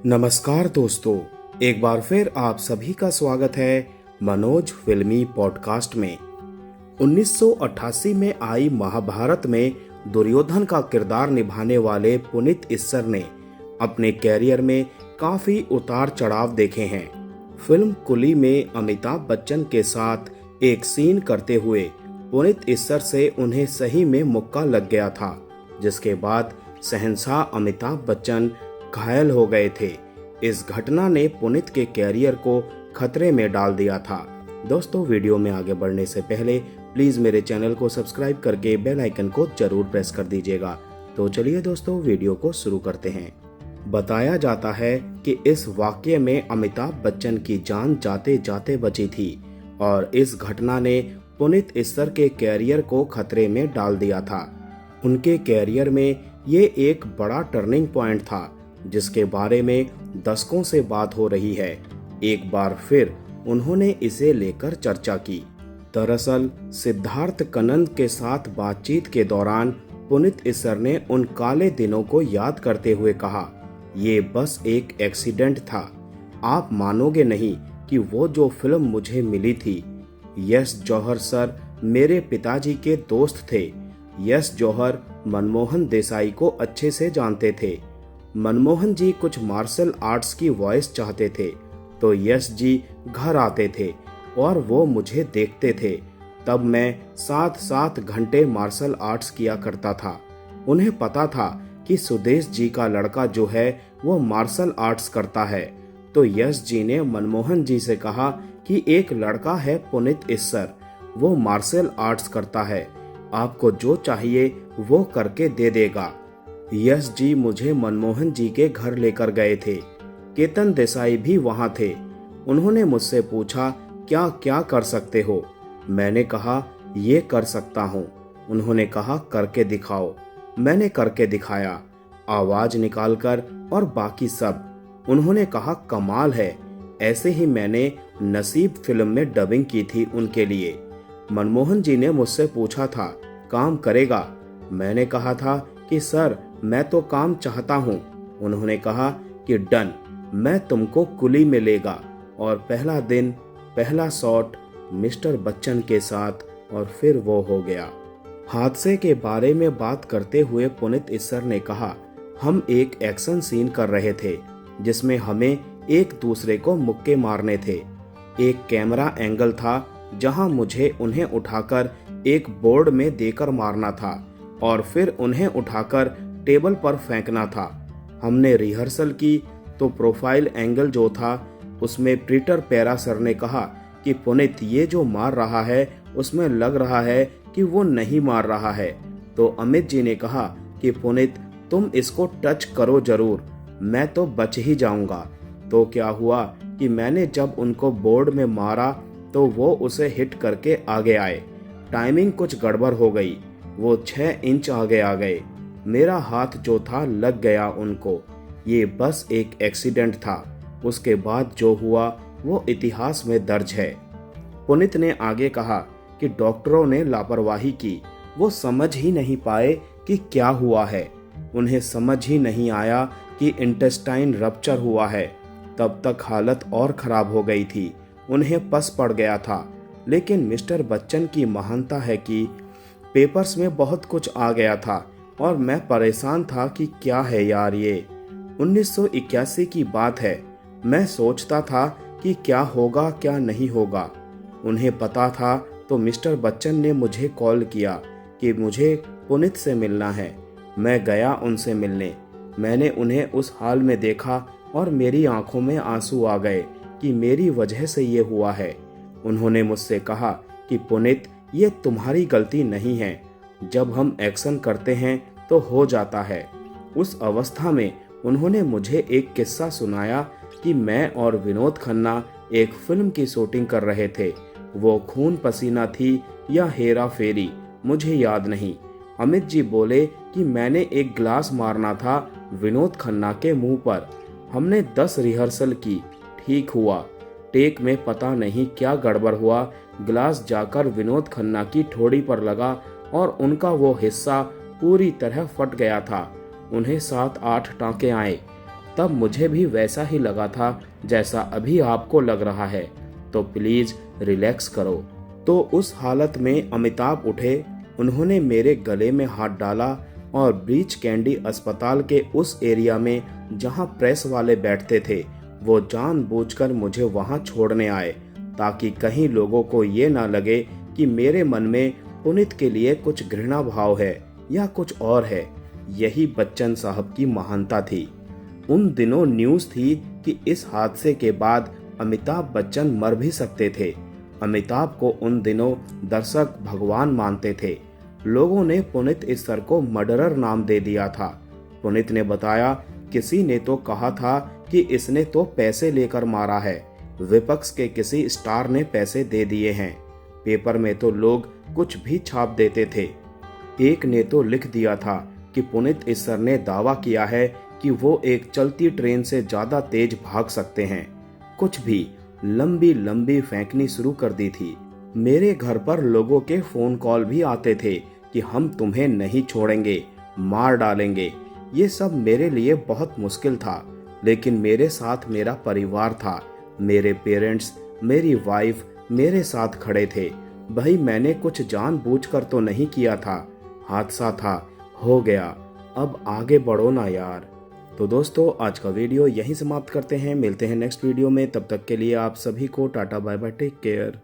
नमस्कार दोस्तों, एक बार फिर आप सभी का स्वागत है मनोज फिल्मी पॉडकास्ट में। 1988 में आई महाभारत में दुर्योधन का किरदार निभाने वाले पुनीत इस्सर ने अपने कैरियर में काफी उतार चढ़ाव देखे हैं। फिल्म कुली में अमिताभ बच्चन के साथ एक सीन करते हुए पुनीत इस्सर से उन्हें सही में मुक्का लग गया था, जिसके बाद शहंशाह अमिताभ बच्चन घायल हो गए थे। इस घटना ने पुनीत के कैरियर को खतरे में डाल दिया था। दोस्तों, वीडियो में आगे बढ़ने से पहले प्लीज मेरे चैनल को सब्सक्राइब करके बेल आइकन को जरूर प्रेस कर दीजिएगा। तो चलिए दोस्तों, वीडियो को शुरू करते हैं। बताया जाता है कि इस वाकये में अमिताभ बच्चन की जान जाते जाते बची थी और इस घटना ने पुनीत इस्सर के कैरियर को खतरे में डाल दिया था। उनके कैरियर में ये एक बड़ा टर्निंग पॉइंट था जिसके बारे में दशकों से बात हो रही है। एक बार फिर उन्होंने इसे लेकर चर्चा की। दरअसल सिद्धार्थ कनंद के साथ बातचीत के दौरान पुनीत इस्सर ने उन काले दिनों को याद करते हुए कहा, ये बस एक एक्सीडेंट था। आप मानोगे नहीं कि वो जो फिल्म मुझे मिली थी, यश जौहर सर मेरे पिताजी के दोस्त थे। यश जौहर मनमोहन देसाई को अच्छे से जानते थे। मनमोहन जी कुछ मार्शल आर्ट्स की वॉइस चाहते थे तो यश जी घर आते थे और वो मुझे देखते थे। तब मैं 7-7 घंटे मार्शल आर्ट्स किया करता था। उन्हें पता था कि सुदेश जी का लड़का जो है वो मार्शल आर्ट्स करता है। तो यश जी ने मनमोहन जी से कहा कि एक लड़का है पुनीत इस्सर, वो मार्शल आर्ट्स करता है, आपको जो चाहिए वो करके दे देगा। यश जी मुझे मनमोहन जी के घर लेकर गए थे। केतन देसाई भी वहां थे। उन्होंने मुझसे पूछा, क्या क्या कर सकते हो? मैंने कहा, ये कर सकता हूँ। उन्होंने कहा, करके दिखाओ। मैंने करके दिखाया, आवाज निकालकर और बाकी सब। उन्होंने कहा, कमाल है। ऐसे ही मैंने नसीब फिल्म में डबिंग की थी उनके लिए। मनमोहन जी ने मुझसे पूछा था, काम करेगा? मैंने कहा था कि सर मैं तो काम चाहता हूँ। उन्होंने कहा कि डन, मैं तुमको कुली में लेगा। और पहला दिन पहला शॉट मिस्टर बच्चन के साथ और फिर वो हो गया। हादसे के बारे में बात करते हुए पुनीत इस्सर ने कहा, हम एक एक्शन सीन कर रहे थे जिसमें हमें एक दूसरे को मुक्के मारने थे। एक कैमरा एंगल था जहां मुझे उन्हें उठाकर एक बोर्ड में देकर मारना था और फिर उन्हें उठाकर टेबल पर फेंकना था। हमने रिहर्सल की तो प्रोफाइल एंगल जो था उसमें पीटर पेरा सर ने कहा कि पुनीत ये जो मार रहा है उसमें लग रहा है कि वो नहीं मार रहा है। तो अमित जी ने कहा कि पुनीत तुम इसको टच करो जरूर, मैं तो बच ही जाऊंगा। तो क्या हुआ कि मैंने जब उनको बोर्ड में मारा तो वो उसे हिट करके आगे आए। टाइमिंग कुछ गड़बड़ हो गई, वो 6 इंच आगे आ गए। मेरा हाथ जो था लग गया उनको। ये बस एक एक्सीडेंट था। उसके बाद जो हुआ वो इतिहास में दर्ज है। पुनीत ने आगे कहा कि डॉक्टरों ने लापरवाही की। वो समझ ही नहीं पाए कि क्या हुआ है। उन्हें समझ ही नहीं आया कि इंटेस्टाइन रप्चर हुआ है। तब तक हालत और खराब हो गई थी। उन्हें पस पड़ गया था। लेकिन मिस्टर बच्चन की महानता है कि पेपर्स में बहुत कुछ आ गया था और मैं परेशान था कि क्या है यार ये। 1981 की बात है। मैं सोचता था कि क्या होगा क्या नहीं होगा। उन्हें पता था तो मिस्टर बच्चन ने मुझे कॉल किया कि मुझे पुनीत से मिलना है। मैं गया उनसे मिलने। मैंने उन्हें उस हाल में देखा और मेरी आंखों में आंसू आ गए कि मेरी वजह से ये हुआ है। उन्होंने मुझसे कहा कि पुनीत ये तुम्हारी गलती नहीं है, जब हम एक्शन करते हैं तो हो जाता है। उस अवस्था में उन्होंने मुझे एक किस्सा सुनाया कि मैं और विनोद खन्ना एक फिल्म की शूटिंग कर रहे थे। वो खून पसीना थी या हेरा फेरी, मुझे याद नहीं। अमित जी बोले कि मैंने एक ग्लास मारना था विनोद खन्ना के मुंह पर। हमने 10 रिहर्सल की, ठीक हुआ। टेक में पता नहीं क्या गड़बड़ हुआ, ग्लास जाकर विनोद खन्ना की ठोड़ी पर लगा और उनका वो हिस्सा पूरी तरह फट गया था। उन्हें 7-8 टांके आए। तब मुझे भी वैसा ही लगा था जैसा अभी आपको लग रहा है, तो प्लीज रिलैक्स करो। तो उस हालत में अमिताभ उठे, उन्होंने मेरे गले में हाथ डाला और ब्रीच कैंडी अस्पताल के उस एरिया में जहां प्रेस वाले बैठते थे, वो जानबूझकर मुझे वहां छोड़ने आए, ताकि कहीं लोगों को ये ना लगे कि मेरे मन में पुनीत के लिए कुछ घृणा भाव है या कुछ और है। यही बच्चन साहब की महानता थी। उन दिनों न्यूज़ थी कि इस हादसे के बाद अमिताभ बच्चन मर भी सकते थे। अमिताभ को उन दिनों दर्शक भगवान मानते थे। लोगों ने पुनीत इस्सर को मर्डरर नाम दे दिया था। पुनीत ने बताया, किसी ने तो कहा था कि इसने तो पैसे लेकर मारा है, विपक्ष के किसी स्टार ने पैसे दे दिए हैं। पेपर में तो लोग कुछ भी छाप देते थे। एक ने तो लिख दिया था कि पुनीत इस्सर ने दावा किया है कि वो एक चलती ट्रेन से ज्यादा तेज भाग सकते हैं। कुछ भी लंबी लंबी फेंकनी शुरू कर दी थी। मेरे घर पर लोगों के फोन कॉल भी आते थे कि हम तुम्हें नहीं छोड़ेंगे, मार डालेंगे। ये सब मेरे लिए बहुत मुश्किल था, लेकिन मेरे साथ मेरा परिवार था। मेरे पेरेंट्स, मेरी वाइफ मेरे साथ खड़े थे। भाई मैंने कुछ जानबूझकर तो नहीं किया था, हादसा था, हो गया, अब आगे बढ़ो ना यार। तो दोस्तों आज का वीडियो यहीं समाप्त करते हैं, मिलते हैं नेक्स्ट वीडियो में। तब तक के लिए आप सभी को tata bye bye, take care.